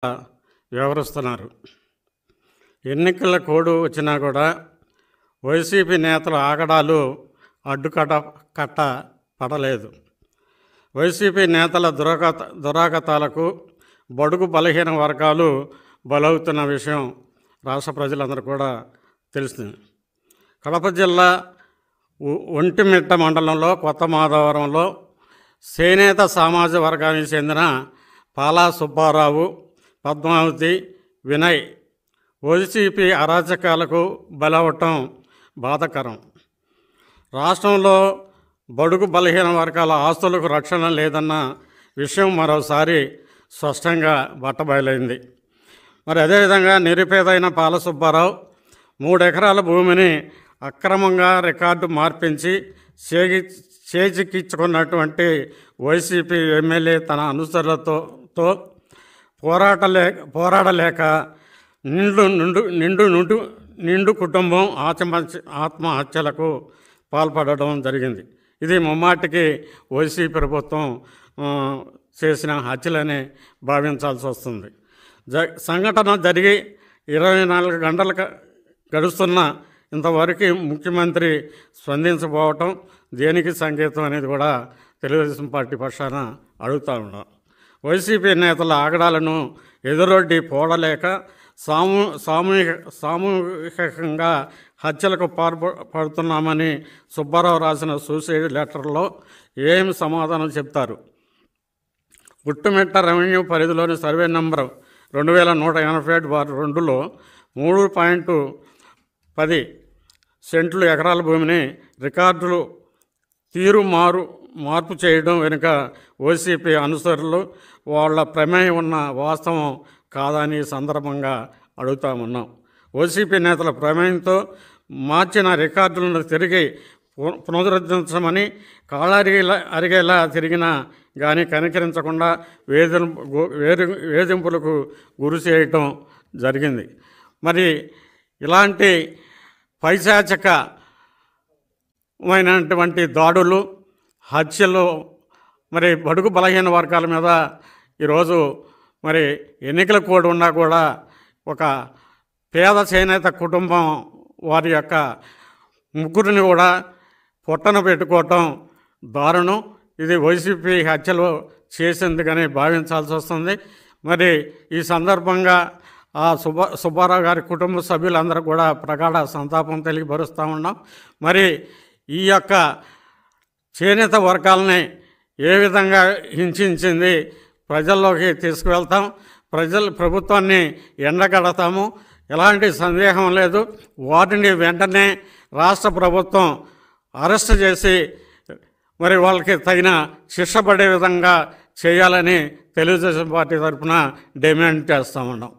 వ్యవహరిస్తున్నారు. ఎన్నికల కోడ్ వచ్చినా కూడా వైసీపీ నేతల ఆగడాలు కట్ట పడలేదు. వైసీపీ నేతల దురాగతాలకు బడుగు బలహీన వర్గాలు బలవుతున్న విషయం రాష్ట్ర ప్రజలందరూ కూడా తెలిసింది. కడప జిల్లా ఒంటిమిట్ట మండలంలో కొత్త మాధవరంలో చేనేత సామాజిక వర్గానికి చెందిన పాలా సుబ్బారావు, పద్మావతి, వినయ్ వైసీపీ అరాచకాలకు బలవటం బాధాకరం. రాష్ట్రంలో బడుగు బలహీన వర్గాల ఆస్తులకు రక్షణ లేదన్న విషయం మరోసారి స్పష్టంగా బట్టబయలైంది. మరి అదేవిధంగా నిరుపేదైన పాల సుబ్బారావు 3 ఎకరాల భూమిని అక్రమంగా రికార్డు మార్పించి చేజిక్కించుకున్నటువంటి వైసీపీ ఎమ్మెల్యే తన అనుచరులతో పోరాడలేక నిండు కుటుంబం ఆత్మహత్యలకు పాల్పడడం జరిగింది. ఇది ముమ్మాటికి వైసీపీ ప్రభుత్వం చేసిన హత్యలని భావించాల్సి వస్తుంది. సంఘటన జరిగి 24 గంటలు గడుస్తున్న ఇంతవరకు ముఖ్యమంత్రి స్పందించబోవటం దేనికి సంకేతం అనేది కూడా తెలుగుదేశం పార్టీ పక్షాన అడుగుతూ ఉన్నాం. వైసీపీ నేతల ఆగడాలను ఎదురొడ్డి పోడలేక సామూహికంగా హత్యలకు పాల్పడుతున్నామని సుబ్బారావు రాసిన సూసైడ్ లెటర్లో ఏమి సమాధానం చెప్తారు? గుట్టుమిట్ట రెవెన్యూ పరిధిలోని సర్వే నంబర్ 2187/2లో 3.10 సెంట్లు ఎకరాల భూమిని రికార్డులు మార్పు చేయడం వెనుక వైసీపీ అనుచరులు వాళ్ళ ప్రమేయం ఉన్న వాస్తవం కాదని సందర్భంగా అడుగుతామన్నాం. వైసీపీ నేతల ప్రమేయంతో మార్చిన రికార్డులను తిరిగి పునరుద్ధరించమని అరిగేలా తిరిగినా కానీ కనికరించకుండా వేధింపులకు గురి చేయటం జరిగింది. మరి ఇలాంటి పైశాచికమైనటువంటి దాడులు, హత్యలు మరి బడుగు బలహీన వర్గాల మీద ఈరోజు మరి ఎన్నికల కోడ్ ఉన్నా కూడా ఒక పేద చేనేత కుటుంబం వారి యొక్క ముగ్గురిని కూడా పొట్టన పెట్టుకోవటం దారుణం. ఇది వైసీపీ హత్యలు చేసేందుకని భావించాల్సి వస్తుంది. మరి ఈ సందర్భంగా ఆ సుబ్బారావు గారి కుటుంబ సభ్యులందరూ కూడా ప్రగాఢ సంతాపం తెలియపరుస్తూ ఉన్నాం. మరి ఈ యొక్క చేనేత వర్గాలని ఏ విధంగా హింసించింది ప్రజల్లోకి తీసుకువెళ్తాం, ప్రభుత్వాన్ని ఎండగడతాము, ఎలాంటి సందేహం లేదు. వాటిని వెంటనే రాష్ట్ర ప్రభుత్వం అరెస్ట్ చేసి మరి వాళ్ళకి తగిన శిక్ష పడే విధంగా చేయాలని తెలుగుదేశం పార్టీ తరఫున డిమాండ్ చేస్తూ ఉన్నాం.